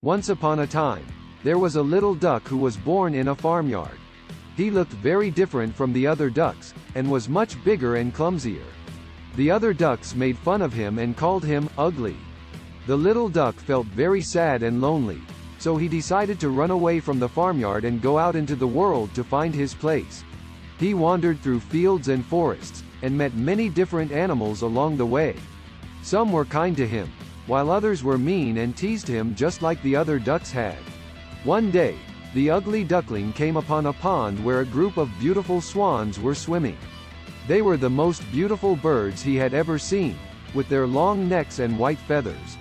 Once upon a time, there was a little duck who was born in a farmyard. He looked very different from the other ducks, and was much bigger and clumsier. The other ducks made fun of him and called him ugly. The little duck felt very sad and lonely, so he decided to run away from the farmyard and go out into the world to find his place. He wandered through fields and forests, and met many different animals along the way. Some were kind to him, while others were mean and teased him just like the other ducks had. One day, the ugly duckling came upon a pond where a group of beautiful swans were swimming. They were the most beautiful birds he had ever seen, with their long necks and white feathers.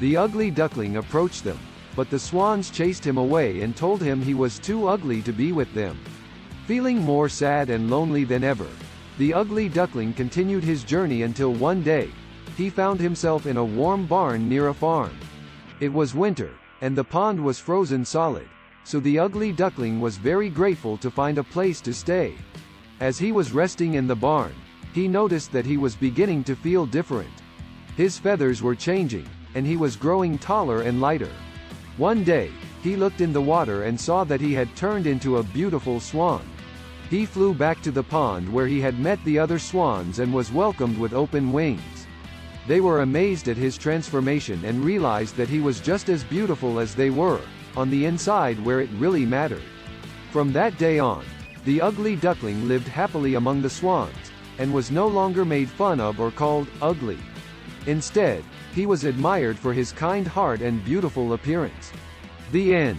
The ugly duckling approached them, but the swans chased him away and told him he was too ugly to be with them. Feeling more sad and lonely than ever, the ugly duckling continued his journey until one day, he found himself in a warm barn near a farm. It was winter, and the pond was frozen solid, so the ugly duckling was very grateful to find a place to stay. As he was resting in the barn, he noticed that he was beginning to feel different. His feathers were changing, and he was growing taller and lighter. One day, he looked in the water and saw that he had turned into a beautiful swan. He flew back to the pond where he had met the other swans and was welcomed with open wings. They were amazed at his transformation and realized that he was just as beautiful as they were, on the inside where it really mattered. From that day on, the ugly duckling lived happily among the swans, and was no longer made fun of or called ugly. Instead, he was admired for his kind heart and beautiful appearance. The end.